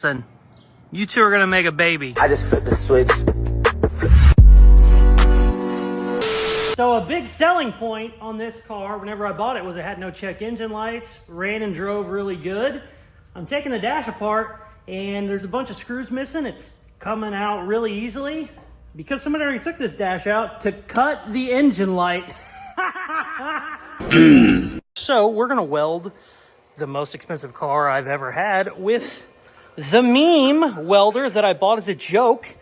Listen, you two are gonna make a baby. I just flipped the switch. So a big selling point on this car, whenever I bought it, was it had no check engine lights, ran and drove really good. I'm taking the dash apart, and there's a bunch of screws missing. It's coming out really easily because somebody already took this dash out to cut the engine light. So we're gonna weld the most expensive car I've ever had with the meme welder that I bought as a joke.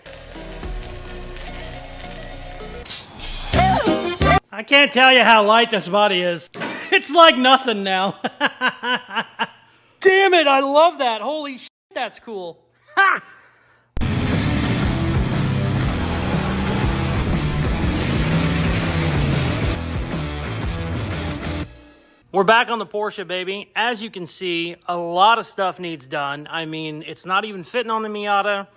I can't tell you how light this body is. It's like nothing now. Damn it, I love that. Holy shit, that's cool. Ha! We're back on the Porsche, baby. As you can see, a lot of stuff needs done. I mean, it's not even fitting on the Miata.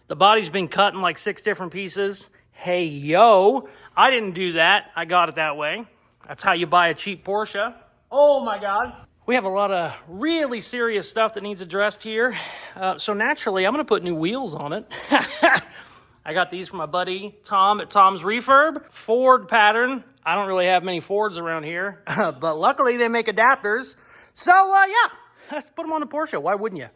The body's been cut in like 6 different pieces. Hey, yo, I didn't do that. I got it that way. That's how you buy a cheap Porsche. Oh my God. We have a lot of really serious stuff that needs addressed here. So naturally, I'm gonna put new wheels on it. I got these from my buddy Tom at Tom's Refurb. Ford pattern. I don't really have many Fords around here, but luckily they make adapters. So yeah, let's put them on the Porsche. Why wouldn't you?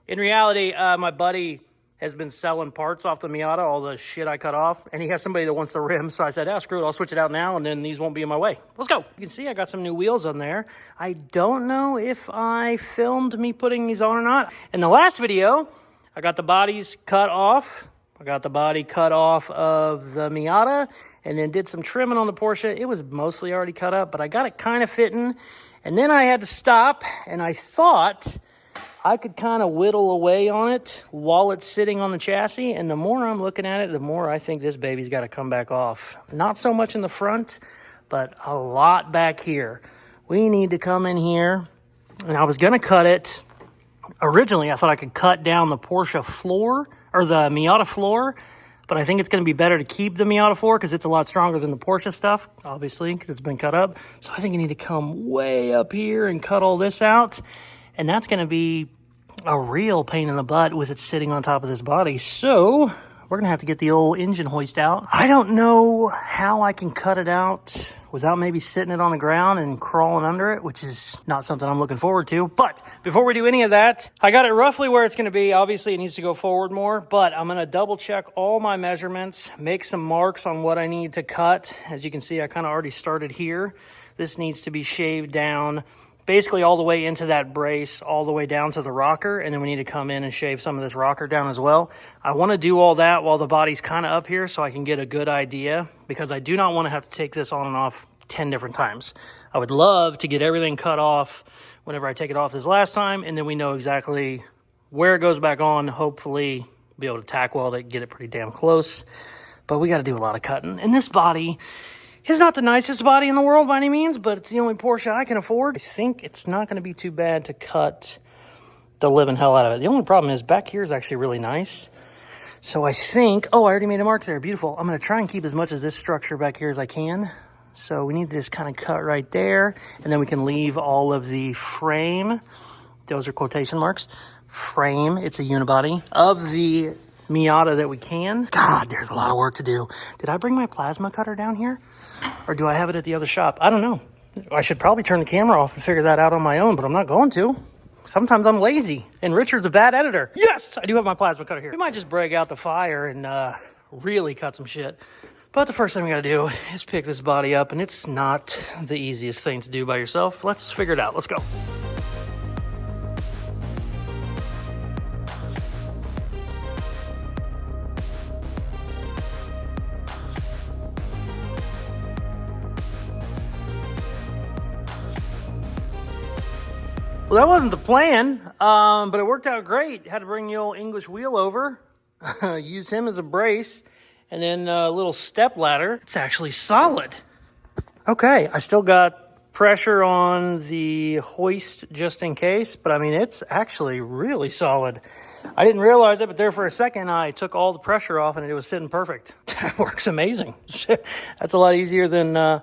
In reality, my buddy has been selling parts off the Miata, all the shit I cut off, and he has somebody that wants the rim, so I said, screw it, I'll switch it out now, and then these won't be in my way. Let's go. You can see I got some new wheels on there. I don't know if I filmed me putting these on or not. In the last video, I got the bodies cut off. I got the body cut off of the Miata and then did some trimming on the Porsche. It was mostly already cut up, but I got it kind of fitting. And then I had to stop, and I thought I could kind of whittle away on it while it's sitting on the chassis. And the more I'm looking at it, the more I think this baby's got to come back off. Not so much in the front, but a lot back here. We need to come in here, and I was going to cut it. Originally, I thought I could cut down the Porsche floor, or the Miata floor, but I think it's going to be better to keep the Miata floor because it's a lot stronger than the Porsche stuff, obviously, because it's been cut up. So I think you need to come way up here and cut all this out, and that's going to be a real pain in the butt with it sitting on top of this body. So we're going to have to get the old engine hoist out. I don't know how I can cut it out without maybe sitting it on the ground and crawling under it, which is not something I'm looking forward to. But before we do any of that, I got it roughly where it's going to be. Obviously, it needs to go forward more, but I'm going to double check all my measurements, make some marks on what I need to cut. As you can see, I kind of already started here. This needs to be shaved down basically all the way into that brace, all the way down to the rocker, and then we need to come in and shave some of this rocker down as well. I want to do all that while the body's kind of up here so I can get a good idea, because I do not want to have to take this on and off 10 different times. I would love to get everything cut off whenever I take it off this last time, and then we know exactly where it goes back on. Hopefully be able to tack weld it, get it pretty damn close, but we got to do a lot of cutting. And this body is not the nicest body in the world by any means, but it's the only Porsche I can afford. I think it's not going to be too bad to cut the living hell out of it. The only problem is back here is actually really nice. So I think, oh, I already made a mark there. Beautiful. I'm going to try and keep as much of this structure back here as I can. So we need to just kind of cut right there, and then we can leave all of the frame. Those are quotation marks. Frame, it's a unibody, of the Miata that we can. God, there's a lot of work to do. Did I bring my plasma cutter down here? Or do I have it at the other shop? I don't know. I should probably turn the camera off and figure that out on my own, but I'm not going to. Sometimes I'm lazy, and Richard's a bad editor. Yes, I do have my plasma cutter here. We might just break out the fire and really cut some shit. But the first thing we gotta do is pick this body up, and it's not the easiest thing to do by yourself. Let's figure it out. Let's go. Well, that wasn't the plan, but it worked out great. Had to bring the old English wheel over, use him as a brace, and then a little step ladder. It's actually solid. Okay, I still got pressure on the hoist just in case, but I mean, it's actually really solid. I didn't realize it, but there for a second, I took all the pressure off and it was sitting perfect. That works amazing. That's a lot easier than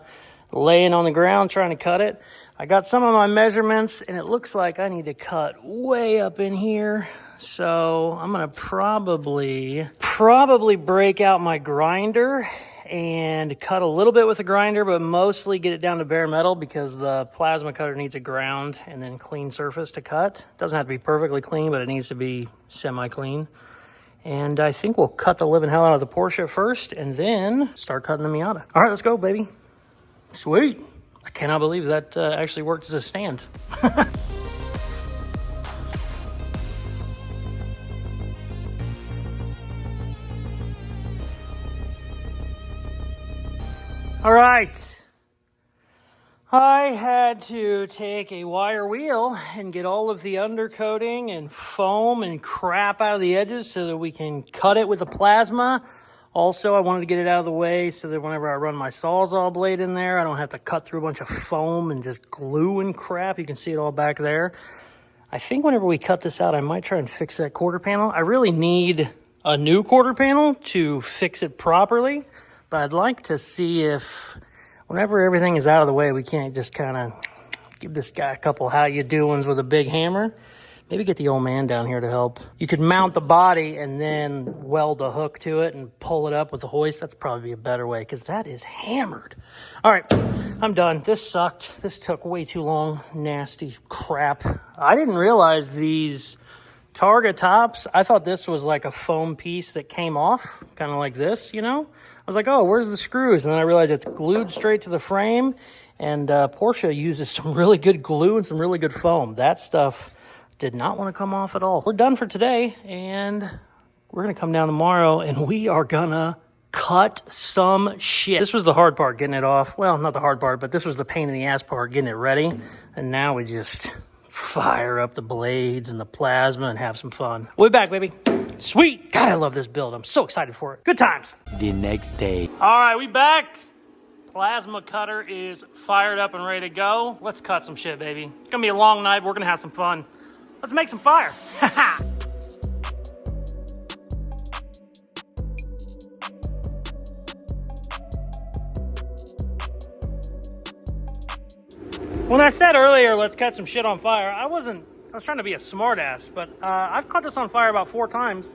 laying on the ground trying to cut it. I got some of my measurements, and it looks like I need to cut way up in here. So I'm gonna probably break out my grinder and cut a little bit with the grinder, but mostly get it down to bare metal because the plasma cutter needs a ground and then clean surface to cut. It doesn't have to be perfectly clean, but it needs to be semi-clean. And I think we'll cut the living hell out of the Porsche first and then start cutting the Miata. All right, let's go, baby. Sweet. I cannot believe that actually worked as a stand. All right, I had to take a wire wheel and get all of the undercoating and foam and crap out of the edges so that we can cut it with the plasma. Also, I wanted to get it out of the way so that whenever I run my Sawzall blade in there, I don't have to cut through a bunch of foam and just glue and crap. You can see it all back there. I think whenever we cut this out, I might try and fix that quarter panel. I really need a new quarter panel to fix it properly. But I'd like to see if, whenever everything is out of the way, we can't just kind of give this guy a couple how you doings with a big hammer. Maybe get the old man down here to help. You could mount the body and then weld a hook to it and pull it up with the hoist. That's probably a better way because that is hammered. All right, I'm done. This sucked. This took way too long. Nasty crap. I didn't realize these Targa tops, I thought this was like a foam piece that came off, kind of like this, you know? I was like, oh, where's the screws? And then I realized it's glued straight to the frame, and Porsche uses some really good glue and some really good foam. That stuff did not want to come off at all. We're done for today, and we're going to come down tomorrow, and we are going to cut some shit. This was the hard part, getting it off. Well, not the hard part, but this was the pain in the ass part, getting it ready. And now we just fire up the blades and the plasma and have some fun. We'll be back, baby. Sweet. God, I love this build. I'm so excited for it. Good times. The next day. All right, we back. Plasma cutter is fired up and ready to go. Let's cut some shit, baby. It's gonna be a long night, but we're gonna have some fun. Let's make some fire. When I said earlier, let's cut some shit on fire, I was trying to be a smartass, but I've caught this on fire about 4 times.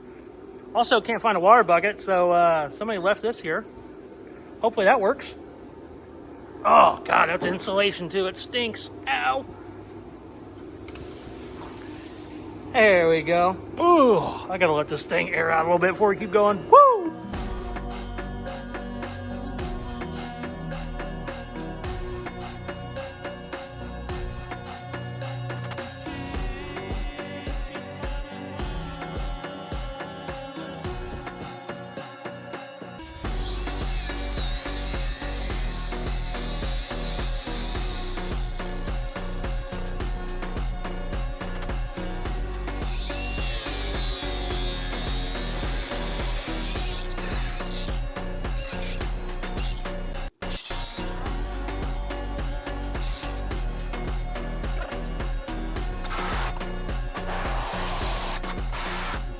Also, can't find a water bucket, so somebody left this here. Hopefully that works. Oh, God, that's insulation, too. It stinks. Ow. There we go. Ooh, I gotta let this thing air out a little bit before we keep going. Woo!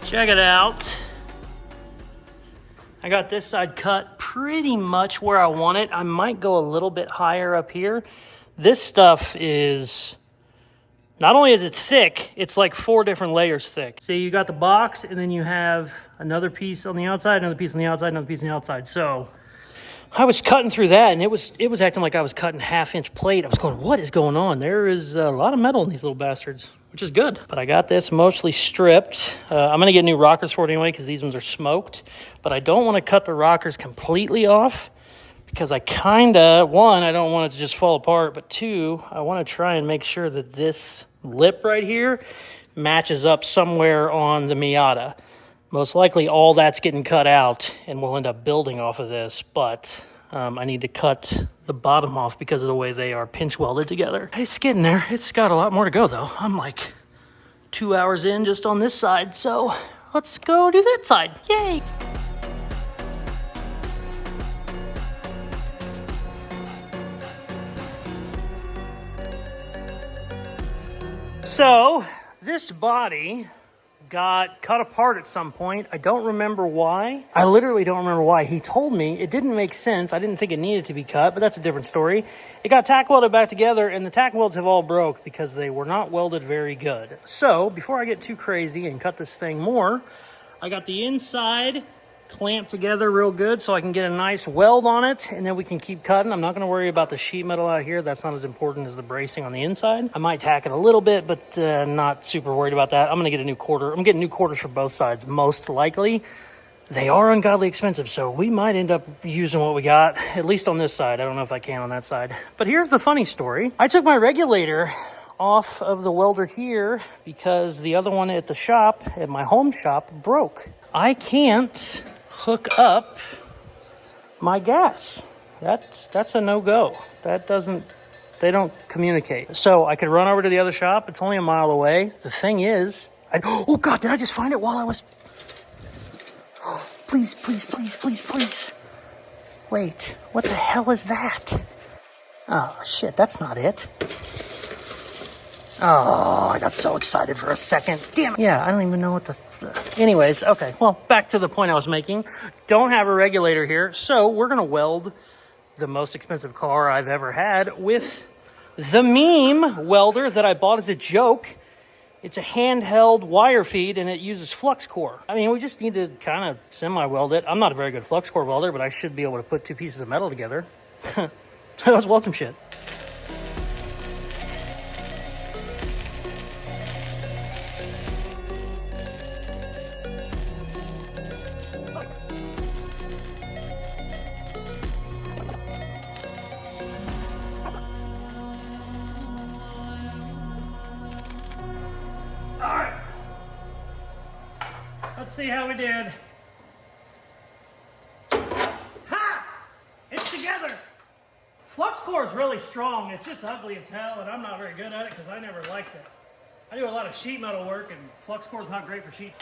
Check it out. I got this side cut pretty much where I want it. I might go a little bit higher up here. This stuff is, not only is it thick, it's like 4 different layers thick. See, you got the box, and then you have another piece on the outside, another piece on the outside, another piece on the outside. So I was cutting through that, and it was acting like I was cutting 1/2-inch plate. I was going, what is going on? There is a lot of metal in these little bastards, which is good. But I got this mostly stripped. I'm going to get new rockers for it anyway because these ones are smoked. But I don't want to cut the rockers completely off because I kind of, 1, I don't want it to just fall apart. But 2, I want to try and make sure that this lip right here matches up somewhere on the Miata. Most likely all that's getting cut out and we'll end up building off of this. But I need to cut the bottom off because of the way they are pinch welded together. It's getting there. It's got a lot more to go though. I'm like 2 hours in just on this side. So let's go do that side. Yay. So this body got cut apart at some point. I don't remember why. I literally don't remember why. He told me it didn't make sense. I didn't think it needed to be cut, but that's a different story. It got tack welded back together, and the tack welds have all broke because they were not welded very good. So before I get too crazy and cut this thing more, I got the inside clamped together real good so I can get a nice weld on it, and then we can keep cutting. I'm not going to worry about the sheet metal out here. That's not as important as the bracing on the inside. I might tack it a little bit, but not super worried about that. I'm going to get a new quarter. I'm getting new quarters for both sides, most likely. They are ungodly expensive, so we might end up using what we got, at least on this side. I don't know if I can on that side. But here's the funny story. I took my regulator off of the welder here because the other one at the shop, at my home shop, broke. I can't hook up my gas. That's a no-go. They don't communicate. So I could run over to the other shop. It's only a mile away. The thing is, oh God, did I just find it while I was, please, please, please, please, please. Wait, what the hell is that? Oh shit, that's not it. Oh, I got so excited for a second. Damn it. Yeah, I don't even know what the... Anyways, okay, well, back to the point I was making. Don't have a regulator here, so we're going to weld the most expensive car I've ever had with the meme welder that I bought as a joke. It's a handheld wire feed, and it uses flux core. I mean, we just need to kind of semi-weld it. I'm not a very good flux core welder, but I should be able to put two pieces of metal together. Let's weld some shit. Let's see how we did. Ha! It's together. Flux core is really strong. It's just ugly as hell, and I'm not very good at it because I never liked it. I do a lot of sheet metal work, and flux core is not great for sheet.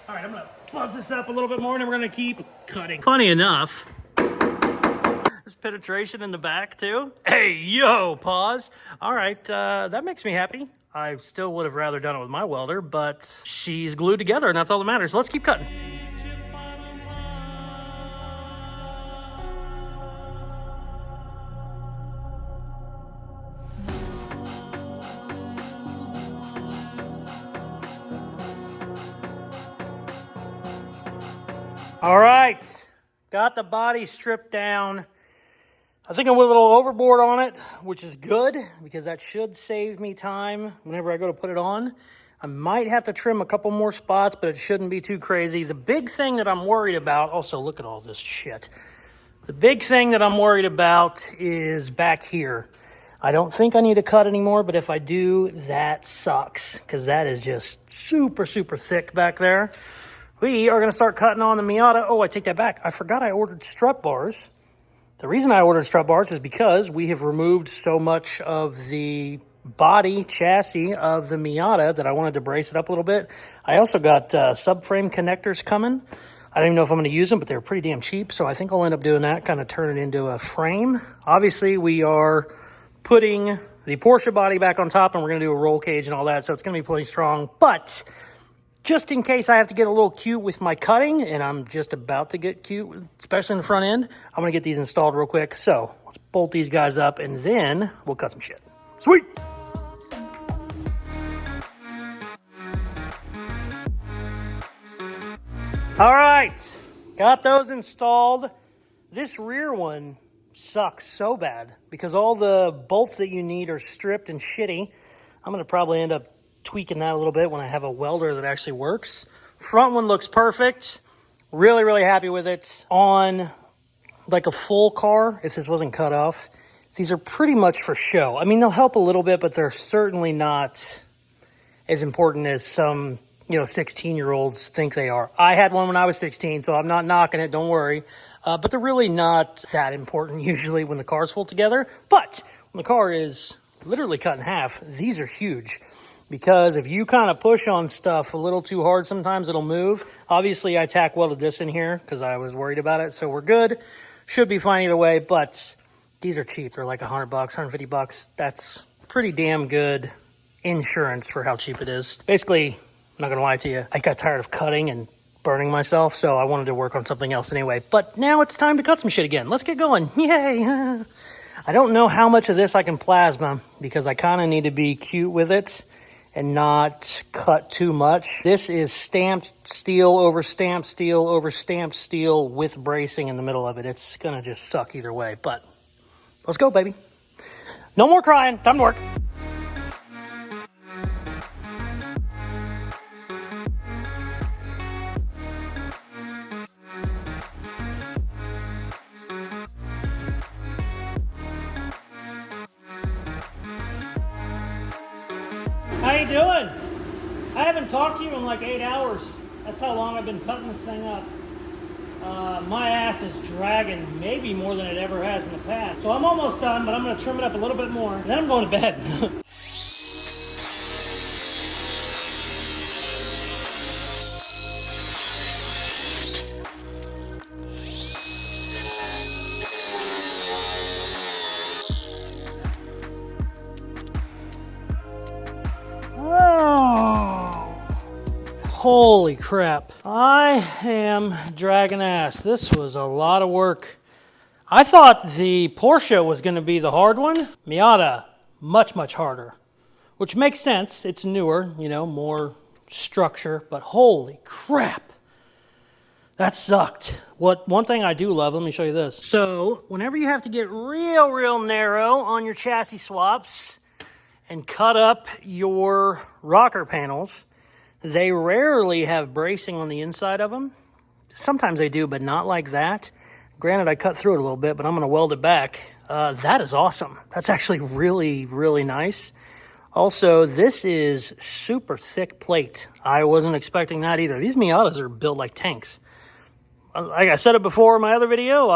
All right, I'm gonna buzz this up a little bit more, and then we're gonna keep cutting. Funny enough, there's penetration in the back too. Hey, yo, pause. All right, that makes me happy. I still would have rather done it with my welder, but she's glued together, and that's all that matters. Let's keep cutting. All right, got the body stripped down. I think I went a little overboard on it, which is good because that should save me time whenever I go to put it on. I might have to trim a couple more spots, but it shouldn't be too crazy. The big thing that I'm worried about, also look at all this shit. The big thing that I'm worried about is back here. I don't think I need to cut anymore, but if I do, that sucks because that is just super, super thick back there. We are going to start cutting on the Miata. Oh, I take that back. I forgot I ordered strut bars. The reason I ordered strut bars is because we have removed so much of the body chassis of the Miata that I wanted to brace it up a little bit. I also got subframe connectors coming. I don't even know if I'm going to use them, but they're pretty damn cheap, so I think I'll end up doing that, kind of turn it into a frame. Obviously, we are putting the Porsche body back on top, and we're going to do a roll cage and all that, so it's going to be pretty strong. But just in case I have to get a little cute with my cutting, and I'm just about to get cute, especially in the front end, I'm going to get these installed real quick. So let's bolt these guys up, and then we'll cut some shit. Sweet! All right, got those installed. This rear one sucks so bad because all the bolts that you need are stripped and shitty. I'm going to probably end up tweaking that a little bit when I have a welder that actually works. Front one looks perfect. Really, really happy with it. On like a full car, if this wasn't cut off, these are pretty much for show. I mean, they'll help a little bit, but they're certainly not as important as some, 16-year-olds think they are. I had one when I was 16, so I'm not knocking it, don't worry. But they're really not that important usually when the car's full together. But when the car is literally cut in half, these are huge. Because if you kind of push on stuff a little too hard, sometimes it'll move. Obviously, I tack welded this in here because I was worried about it, so we're good. Should be fine either way, but these are cheap. They're like $100, $150. That's pretty damn good insurance for how cheap it is. Basically, I'm not gonna lie to you, I got tired of cutting and burning myself, so I wanted to work on something else anyway. But now it's time to cut some shit again. Let's get going. Yay! I don't know how much of this I can plasma because I kind of need to be cute with it and not cut too much. This is stamped steel over stamped steel over stamped steel with bracing in the middle of it. It's gonna just suck either way, but let's go, baby. No more crying, time to work. How you doing? I haven't talked to you in like 8 hours. That's how long I've been cutting this thing up. My ass is dragging maybe more than it ever has in the past. So I'm almost done, but I'm gonna trim it up a little bit more. And then I'm going to bed. Holy crap. I am dragging ass. This was a lot of work. I thought the Porsche was going to be the hard one. Miata, much, much harder. Which makes sense. It's newer, you know, more structure. But holy crap. That sucked. One thing I do love, let me show you this. So, whenever you have to get real narrow on your chassis swaps and cut up your rocker panels, they rarely have bracing on the inside of them. Sometimes they do, but not like that. Granted, I cut through it a little bit, but I'm going to weld it back. That is awesome. That's actually really nice. Also, this is super thick plate. I wasn't expecting that either. These Miatas are built like tanks. Like I said it before in my other video,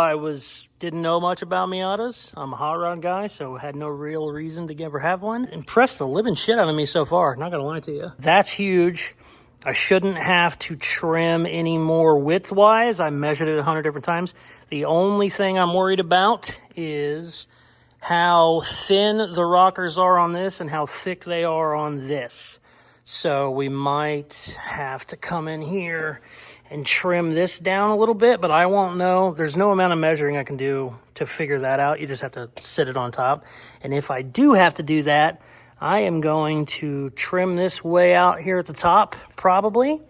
didn't know much about Miatas. I'm a hot rod guy, so had no real reason to ever have one. Impressed the living shit out of me so far, not gonna lie to you. That's huge. I shouldn't have to trim any more width-wise. I measured it 100 different times. The only thing I'm worried about is how thin the rockers are on this and how thick they are on this. So we might have to come in here and trim this down a little bit, but I won't know. There's no amount of measuring I can do to figure that out. You just have to sit it on top. And if I do have to do that, I am going to trim this way out here at the top, probably.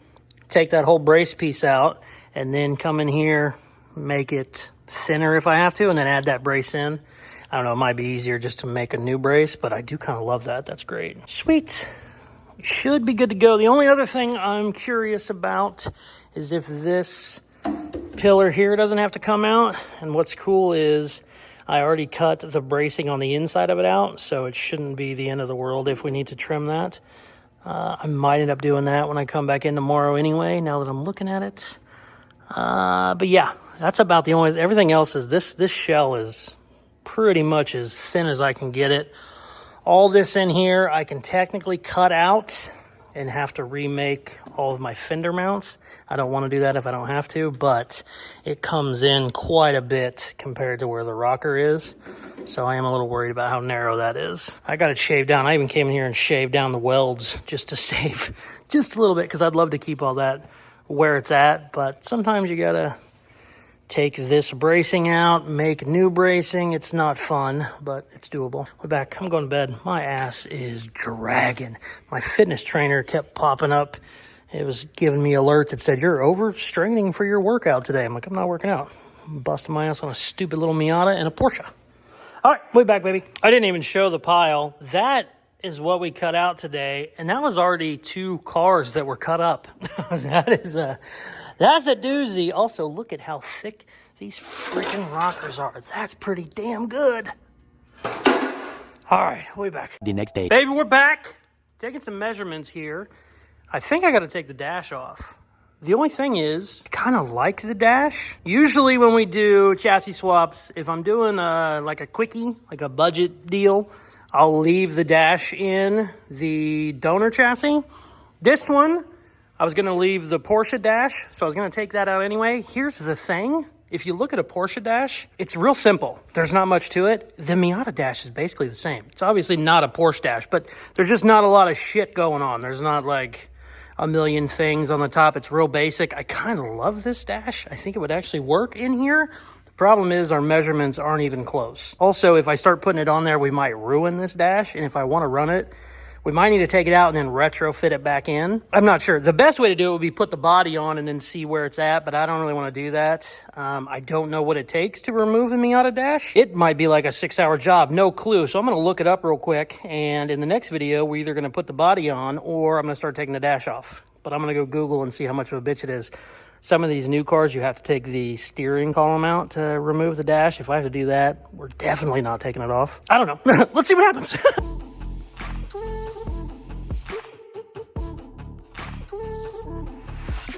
Take that whole brace piece out, and then come in here, make it thinner if I have to, and then add that brace in. I don't know, it might be easier just to make a new brace, but I do kind of love that. That's great. Sweet. Should be good to go. The only other thing I'm curious about is if this pillar here doesn't have to come out. And what's cool is I already cut the bracing on the inside of it out, so it shouldn't be the end of the world if we need to trim that. I might end up doing that when I come back in tomorrow anyway, now that I'm looking at it. But yeah, that's about the only, everything else is, this shell is pretty much as thin as I can get it. All this in here I can technically cut out and have to remake all of my fender mounts. I don't want to do that if I don't have to, but it comes in quite a bit compared to where the rocker is. So I am a little worried about how narrow that is. I got it shaved down. I even came in here and shaved down the welds just to save just a little bit, because I'd love to keep all that where it's at. But sometimes you gotta take this bracing out, make new bracing. It's not fun, but it's doable. We're back. I'm going to bed. My ass is dragging. My fitness trainer kept popping up. It was giving me alerts. It said, you're overstraining for your workout today. I'm like, I'm not working out. I'm busting my ass on a stupid little Miata and a Porsche. All right, way back, baby. I didn't even show the pile. That is what we cut out today, and that was already 2 cars that were cut up. That's a doozy. Also, look at how thick these freaking rockers are. That's pretty damn good. All right, we'll be back. The next day. Baby, we're back. Taking some measurements here. I think I got to take the dash off. The only thing is, I kind of like the dash. Usually when we do chassis swaps, if I'm doing like a quickie, like a budget deal, I'll leave the dash in the donor chassis. This one, I was going to leave the Porsche dash, so I was going to take that out anyway. Here's the thing. if you look at a Porsche dash, it's real simple. There's not much to it. The Miata dash is basically the same. It's obviously not a Porsche dash, but there's just not a lot of shit going on. There's not like a million things on the top. It's real basic. I kind of love this dash. I think it would actually work in here. The problem is our measurements aren't even close. Also, if I start putting it on there, we might ruin this dash. And if I want to run it, we might need to take it out and then retrofit it back in. I'm not sure. The best way to do it would be put the body on and then see where it's at, but I don't really want to do that. I don't know what it takes to remove the Miata dash. It might be like a 6-hour job, no clue. So I'm going to look it up real quick, and in the next video, we're either going to put the body on or I'm going to start taking the dash off. But I'm going to go Google and see how much of a bitch it is. Some of these new cars, you have to take the steering column out to remove the dash. If I have to do that, we're definitely not taking it off. I don't know. Let's see what happens.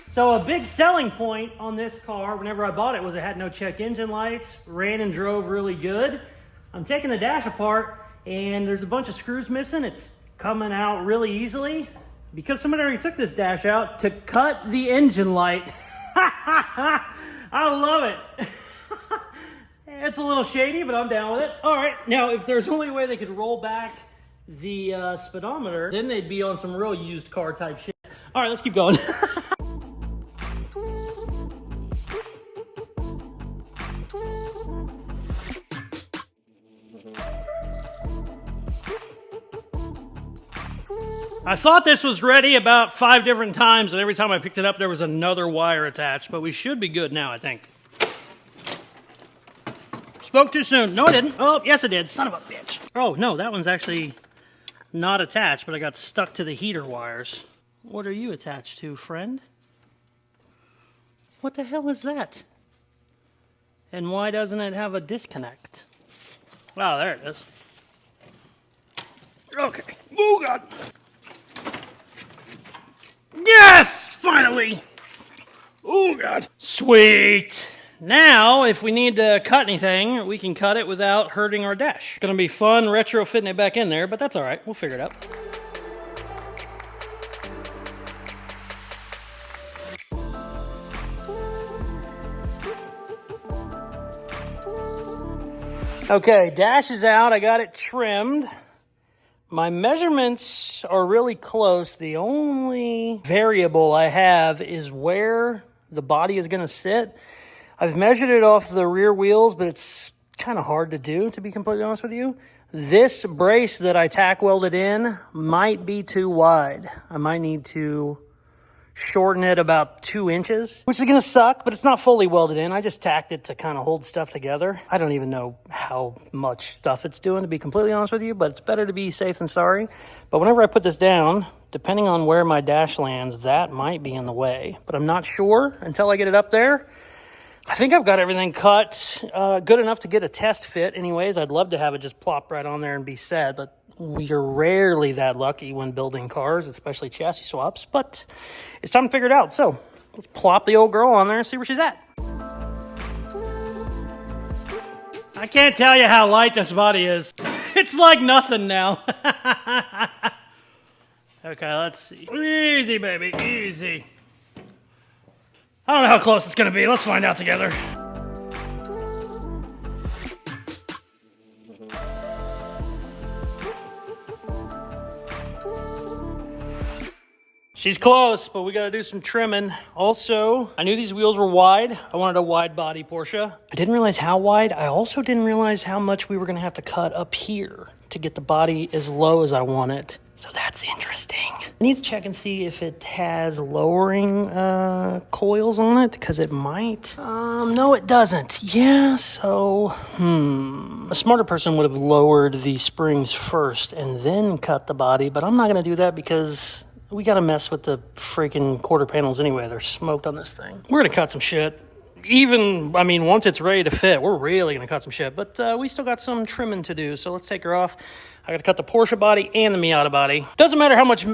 So a big selling point on this car, whenever I bought it, was it had no check engine lights, ran and drove really good. I'm taking the dash apart, and there's a bunch of screws missing. It's coming out really easily because somebody already took this dash out to cut the engine light. I love it. It's a little shady, but I'm down with it. All right, now if there's only a way they could roll back the speedometer, then they'd be on some real used car type shit. All right, let's keep going. I thought this was ready about 5 different times, and every time I picked it up, there was another wire attached, but we should be good now, I think. Spoke too soon. No, I didn't. Oh, yes, I did. Son of a bitch. Oh, no, that one's actually not attached, but I got stuck to the heater wires. What are you attached to, friend? What the hell is that? And why doesn't it have a disconnect? Wow, there it is. Okay. Oh, God. Yes! Finally! Oh, God. Sweet. Now, if we need to cut anything, we can cut it without hurting our dash. It's gonna be fun retrofitting it back in there, but that's all right. We'll figure it out. Okay, dash is out. I got it trimmed. My measurements are really close. The only variable I have is where the body is going to sit. I've measured it off the rear wheels, but it's kind of hard to do, to be completely honest with you. This brace that I tack welded in might be too wide. I might need to shorten it about 2 inches, which is going to suck, but it's not fully welded in. I just tacked it to kind of hold stuff together. I don't even know how much stuff it's doing, to be completely honest with you, but it's better to be safe than sorry. But whenever I put this down, depending on where my dash lands, that might be in the way, but I'm not sure until I get it up there. I think I've got everything cut good enough to get a test fit anyways. I'd love to have it just plop right on there and be set, but we're rarely that lucky when building cars, especially chassis swaps, but it's time to figure it out. So let's plop the old girl on there and see where she's at. I can't tell you how light this body is. It's like nothing now. Okay, let's see. Easy, baby, easy. I don't know how close it's gonna be. Let's find out together. She's close, but we gotta do some trimming. Also, I knew these wheels were wide. I wanted a wide body Porsche. I didn't realize how wide. I also didn't realize how much we were gonna have to cut up here to get the body as low as I want it. So that's interesting. I need to check and see if it has lowering coils on it, because it might. No, it doesn't. Yeah, so, a smarter person would have lowered the springs first and then cut the body, but I'm not gonna do that because we gotta mess with the freaking quarter panels anyway. They're smoked on this thing. We're gonna cut some shit. Even, I mean, once it's ready to fit, we're really gonna cut some shit. But we still got some trimming to do, so let's take her off. I gotta cut the Porsche body and the Miata body. Doesn't matter how much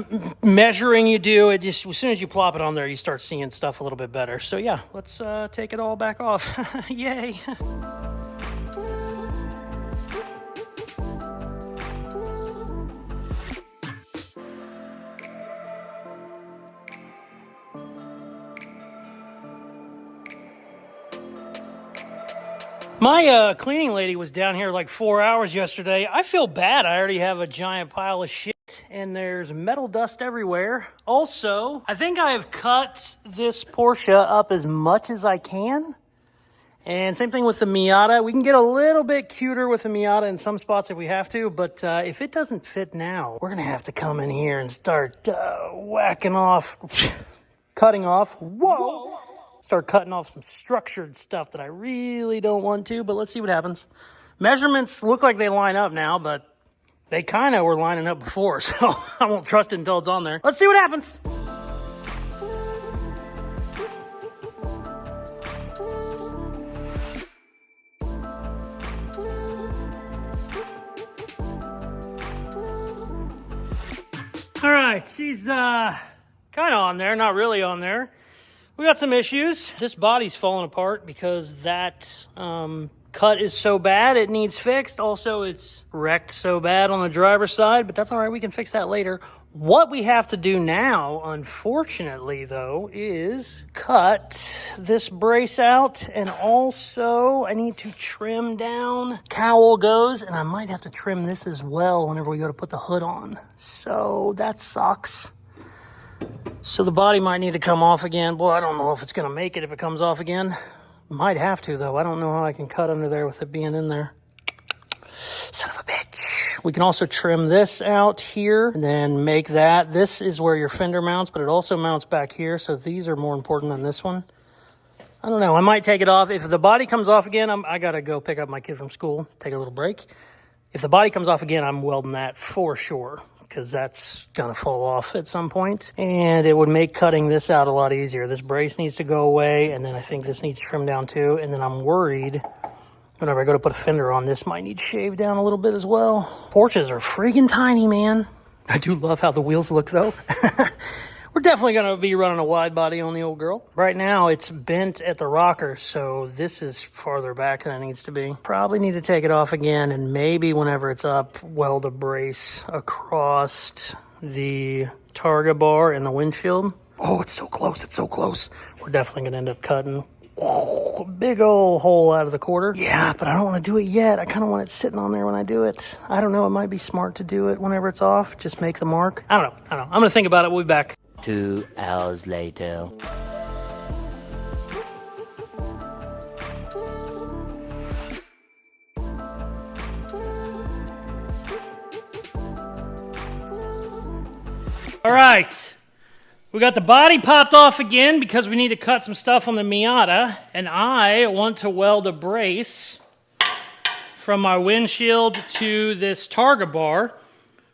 measuring you do, it just, as soon as you plop it on there, you start seeing stuff a little bit better. So yeah, let's take it all back off. Yay. My cleaning lady was down here like 4 hours yesterday. I feel bad. I already have a giant pile of shit and there's metal dust everywhere. Also, I think I have cut this Porsche up as much as I can. And same thing with the Miata. We can get a little bit cuter with the Miata in some spots if we have to, but if it doesn't fit now, we're gonna have to come in here and start whacking off, cutting off. Whoa! Start cutting off some structured stuff that I really don't want to, but let's see what happens. Measurements look like they line up now, but they kind of were lining up before, so I won't trust it until it's on there. Let's see what happens. All right, she's kind of on there, not really on there. We got some issues. This body's falling apart because that cut is so bad it needs fixed. Also, it's wrecked so bad on the driver's side, but that's all right. We can fix that later. What we have to do now, unfortunately, though, is cut this brace out. And also, I need to trim down cowl goes, and I might have to trim this as well whenever we go to put the hood on. So that sucks. So the body might need to come off again. Well, I don't know if it's going to make it if it comes off again. Might have to, though. I don't know how I can cut under there with it being in there. Son of a bitch. We can also trim this out here and then make that. This is where your fender mounts, but it also mounts back here. So these are more important than this one. I don't know. I might take it off. If the body comes off again, I got to go pick up my kid from school, take a little break. If the body comes off again, I'm welding that for sure, because that's gonna fall off at some point. And it would make cutting this out a lot easier. This brace needs to go away, and then I think this needs trimmed down too. And then I'm worried whenever I go to put a fender on, this might need shaved down a little bit as well. Porsches are freaking tiny, man. I do love how the wheels look though. We're definitely gonna be running a wide body on the old girl. Right now it's bent at the rocker, so this is farther back than it needs to be. Probably need to take it off again, and maybe whenever it's up, weld a brace across the targa bar and the windshield. Oh, it's so close, it's so close. We're definitely gonna end up cutting a big old hole out of the quarter. Yeah, but I don't wanna do it yet. I kinda want it sitting on there when I do it. I don't know, it might be smart to do it whenever it's off. Just make the mark. I don't know. I'm gonna think about it. We'll be back. 2 hours later. All right, we got the body popped off again because we need to cut some stuff on the Miata, and I want to weld a brace from my windshield to this targa bar.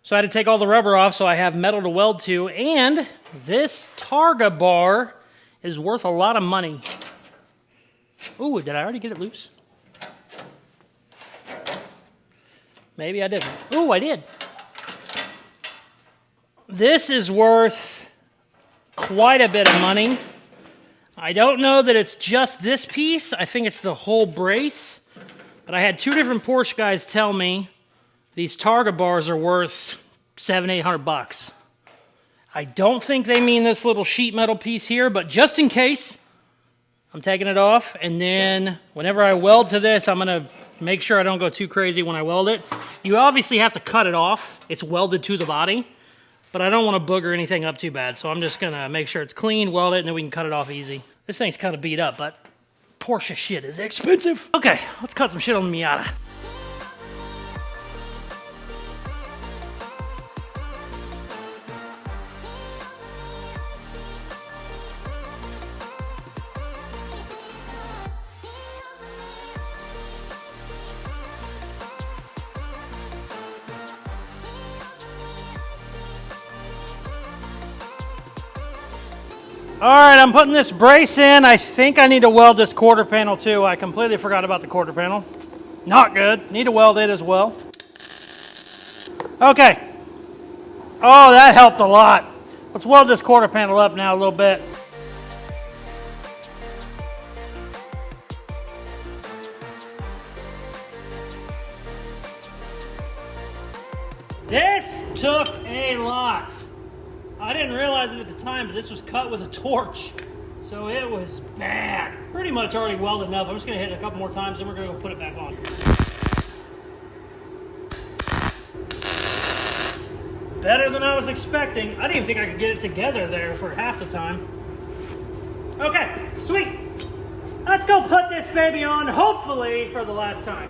So I had to take all the rubber off so I have metal to weld to, and this targa bar is worth a lot of money. Ooh, did I already get it loose? Maybe I didn't. Ooh, I did. This is worth quite a bit of money. I don't know that it's just this piece. I think it's the whole brace. But I had 2 different Porsche guys tell me these targa bars are worth $700-800. I don't think they mean this little sheet metal piece here, but just in case, I'm taking it off. And then whenever I weld to this, I'm gonna make sure I don't go too crazy when I weld it. You obviously have to cut it off. It's welded to the body, but I don't want to booger anything up too bad. So I'm just gonna make sure it's clean, weld it, and then we can cut it off easy. This thing's kind of beat up, but Porsche shit is expensive. Okay, let's cut some shit on the Miata. All right, I'm putting this brace in. I think I need to weld this quarter panel too. I completely forgot about the quarter panel. Not good. Need to weld it as well. Okay. Oh, that helped a lot. Let's weld this quarter panel up now a little bit. This took a lot. I didn't realize it at the time, but this was cut with a torch. So it was bad. Pretty much already welded enough. I'm just gonna hit it a couple more times and we're gonna go put it back on. Better than I was expecting. I didn't even think I could get it together there for half the time. Okay, sweet. Let's go put this baby on, hopefully for the last time.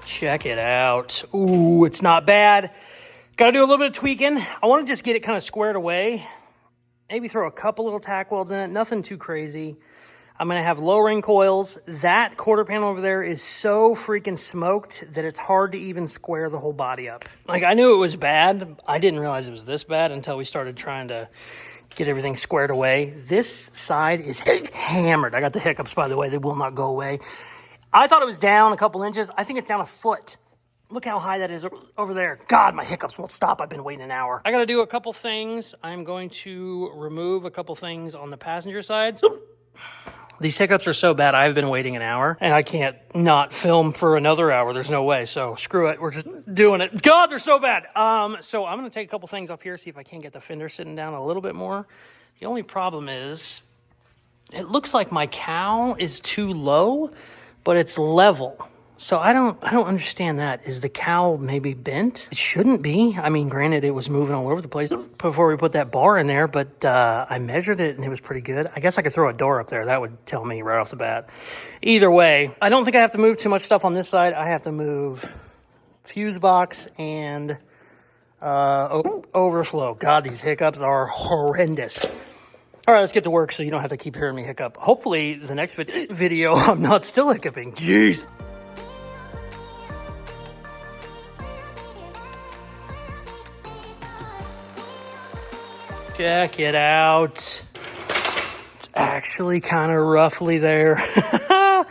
Check it out. Ooh, it's not bad. Got to do a little bit of tweaking. I want to just get it kind of squared away. Maybe throw a couple little tack welds in it. Nothing too crazy. I'm going to have low ring coils. That quarter panel over there is so freaking smoked that it's hard to even square the whole body up. Like, I knew it was bad. I didn't realize it was this bad until we started trying to get everything squared away. This side is hammered. I got the hiccups, by the way. They will not go away. I thought it was down a couple inches. I think it's down a foot. Look how high that is over there. God, my hiccups won't stop. I've been waiting an hour. I got to do a couple things. I'm going to remove a couple things on the passenger side. These hiccups are so bad, I've been waiting an hour, and I can't not film for another hour. There's no way, so screw it. We're just doing it. God, they're so bad. So I'm going to take a couple things off here, see if I can get the fender sitting down a little bit more. The only problem is it looks like my cowl is too low, but it's level. So I don't understand that. Is the cowl maybe bent? It shouldn't be. I mean, granted, it was moving all over the place before we put that bar in there, but I measured it and it was pretty good. I guess I could throw a door up there. That would tell me right off the bat. Either way, I don't think I have to move too much stuff on this side. I have to move fuse box and overflow. God, these hiccups are horrendous. All right, let's get to work so you don't have to keep hearing me hiccup. Hopefully, the next video, I'm not still hiccuping. Jeez. Check it out. It's actually kind of roughly there. I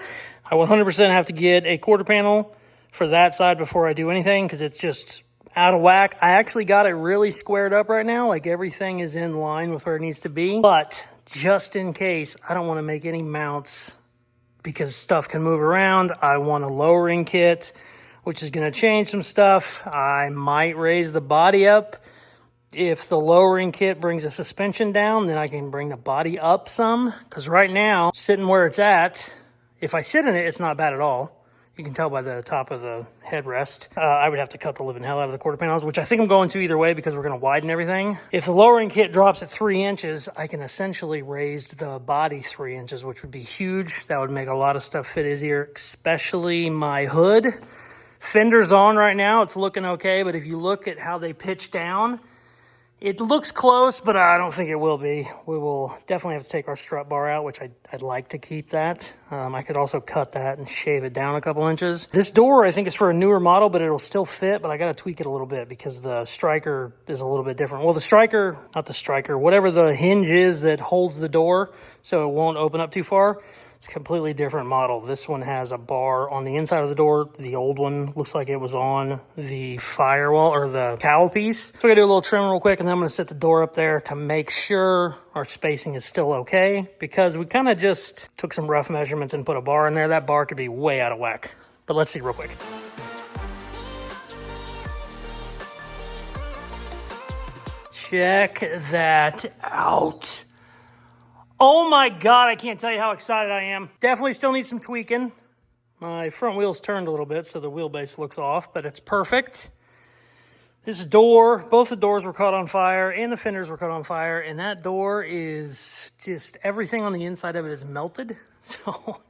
100% have to get a quarter panel for that side before I do anything because it's just out of whack. I actually got it really squared up right now. Like, everything is in line with where it needs to be. But just in case, I don't want to make any mounts because stuff can move around. I want a lowering kit, which is going to change some stuff. I might raise the body up. If the lowering kit brings the suspension down, then I can bring the body up some. Because right now, sitting where it's at, if I sit in it, it's not bad at all. You can tell by the top of the headrest. I would have to cut the living hell out of the quarter panels, which I think I'm going to either way because we're going to widen everything. If the lowering kit drops at 3 inches, I can essentially raise the body 3 inches, which would be huge. That would make a lot of stuff fit easier, especially my hood. Fender's on right now. It's looking okay, but if you look at how they pitch down, it looks close, but I don't think it will be. We will definitely have to take our strut bar out, which I'd like to keep that. I could also cut that and shave it down a couple inches. This door, I think, is for a newer model, but it'll still fit, but I got to tweak it a little bit because the striker is a little bit different. Well, the striker, not the striker, whatever the hinge is that holds the door so it won't open up too far, it's a completely different model. This one has a bar on the inside of the door. The old one looks like it was on the firewall or the cowl piece. So we're gonna do a little trim real quick, and then I'm gonna set the door up there to make sure our spacing is still okay, because we kind of just took some rough measurements and put a bar in there. That bar could be way out of whack. But let's see real quick. Check that out. Oh my God, I can't tell you how excited I am. Definitely still need some tweaking. My front wheel's turned a little bit, so the wheelbase looks off, but it's perfect. This door, both the doors were caught on fire and the fenders were caught on fire, and that door is just, everything on the inside of it is melted. So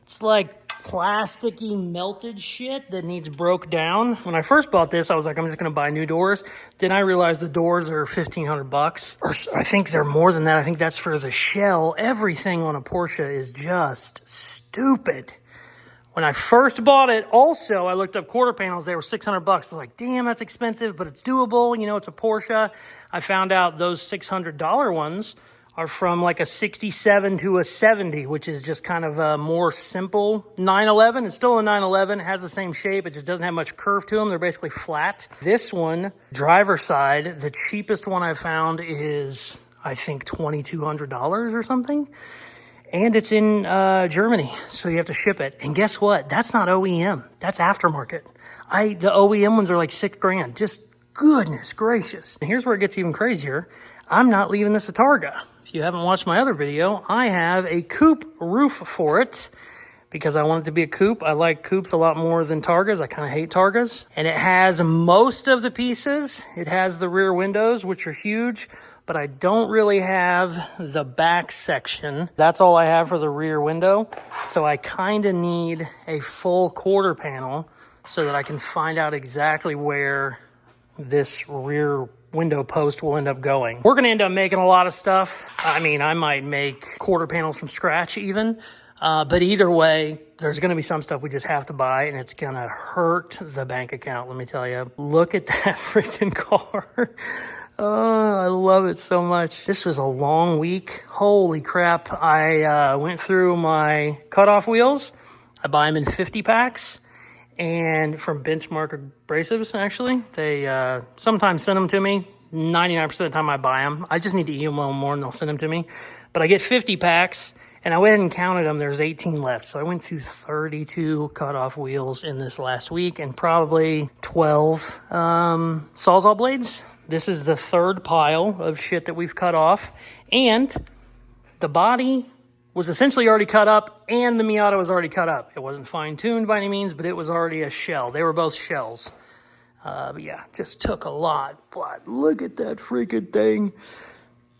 it's like plasticky melted shit that needs broke down. When I first bought this, I was like, I'm just gonna buy new doors. Then I realized the doors are $1,500, or I think they're more than that. I think that's for the shell. Everything on a Porsche is just stupid. When I first bought it, also, I looked up quarter panels. They were $600. I was like, damn, that's expensive, but it's doable. You know, it's a Porsche. I found out those $600 ones are from like a 67 to a 70, which is just kind of a more simple 911. It's still a 911, has the same shape, it just doesn't have much curve to them. They're basically flat. This one, driver side, the cheapest one I found is, I think, $2,200 or something. And it's in Germany, so you have to ship it. And guess what? That's not OEM. That's aftermarket. The OEM ones are like $6,000. Just goodness gracious. And here's where it gets even crazier. I'm not leaving this a Targa. If you haven't watched my other video, I have a coupe roof for it because I want it to be a coupe. I like coupes a lot more than Targas. I kind of hate Targas. And it has most of the pieces. It has the rear windows, which are huge, but I don't really have the back section. That's all I have for the rear window. So I kind of need a full quarter panel so that I can find out exactly where this rear window post will end up going. We're gonna end up making a lot of stuff. I mean, I might make quarter panels from scratch even, but either way, there's gonna be some stuff we just have to buy and it's gonna hurt the bank account, let me tell you. Look at that freaking car. Oh, I love it so much. This was a long week. Holy crap. I went through my cutoff wheels. I buy them in 50 packs. And from Benchmark Abrasives, actually. They sometimes send them to me. 99% of the time I buy them. I just need to email them more and they'll send them to me. But I get 50 packs, and I went and counted them. There's 18 left. So I went through 32 cutoff wheels in this last week and probably 12 Sawzall blades. This is the third pile of shit that we've cut off. And the body was essentially already cut up and the Miata was already cut up. It wasn't fine-tuned by any means, but it was already a shell. They were both shells. But yeah, just took a lot. But look at that freaking thing.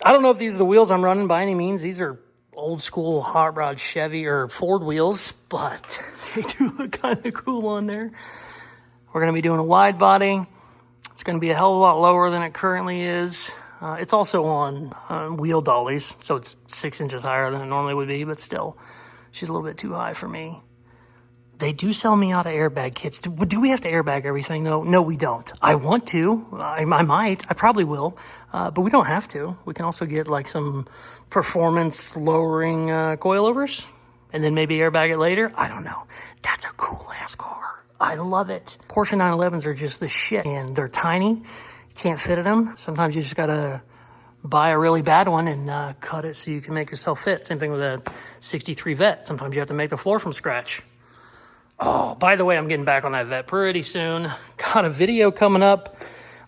I don't know if these are the wheels I'm running by any means. These are old school hot rod Chevy or Ford wheels, but they do look kind of cool on there. We're going to be doing a wide body. It's going to be a hell of a lot lower than it currently is. It's also on wheel dollies, so it's 6 inches higher than it normally would be, but still, she's a little bit too high for me. They do sell Miata airbag kits. Do we have to airbag everything, though? No, we don't. I want to. I might. I probably will. But we don't have to. We can also get like some performance lowering coilovers and then maybe airbag it later. I don't know. That's a cool ass car. I love it. Porsche 911s are just the shit, and they're tiny. You can't fit in them. Sometimes you just gotta buy a really bad one and cut it so you can make yourself fit. Same thing with a 63 Vet. Sometimes you have to make the floor from scratch. Oh, by the way, I'm getting back on that Vet pretty soon. Got a video coming up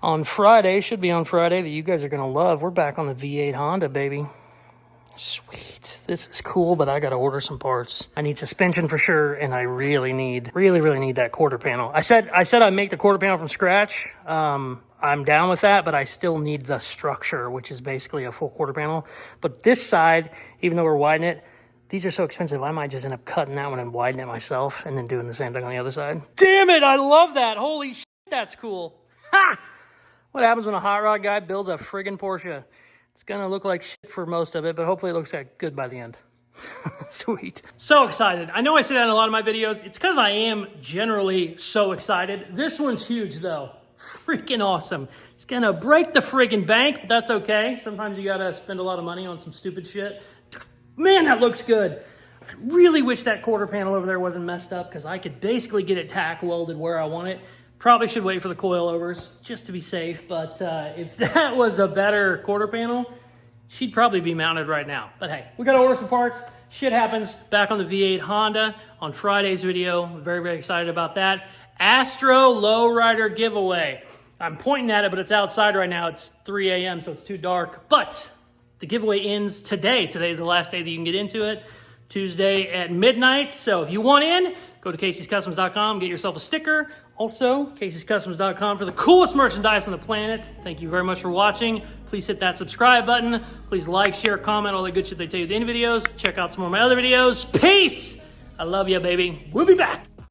on Friday, should be on Friday, that you guys are gonna love. We're back on the V8 Honda, baby. Sweet. This is cool, but I gotta order some parts. I need suspension for sure, and I really need that quarter panel. I said I'd make the quarter panel from scratch. I'm down with that, but I still need the structure, which is basically a full quarter panel. But this side, even though we're widening it, these are so expensive, I might just end up cutting that one and widening it myself and then doing the same thing on the other side. Damn it, I love that. Holy shit, that's cool. Ha! What happens when a hot rod guy builds a friggin' Porsche? It's gonna look like shit for most of it, but hopefully it looks like good by the end. Sweet. So excited. I know I say that in a lot of my videos. It's because I am generally so excited. This one's huge though. Freaking awesome. It's gonna break the friggin' bank, but that's okay. Sometimes you gotta spend a lot of money on some stupid shit. Man, that looks good. I really wish that quarter panel over there wasn't messed up because I could basically get it tack welded where I want it. Probably should wait for the coilovers just to be safe, but if that was a better quarter panel, she'd probably be mounted right now. But hey, we gotta order some parts. Shit happens. Back on the V8 Honda on Friday's video. Very, very excited about that. ASTRO lowrider giveaway. I'm pointing at it, but it's outside right now. It's 3 a.m., so it's too dark. But the giveaway ends today. Today's the last day that you can get into it. Tuesday at midnight. So if you want in, go to Caseyscustoms.com, get yourself a sticker. Also, Caseyscustoms.com for the coolest merchandise on the planet. Thank you very much for watching. Please hit that subscribe button. Please like, share, comment, all the good shit they tell you at the end of videos. Check out some more of my other videos. Peace! I love you, baby. We'll be back.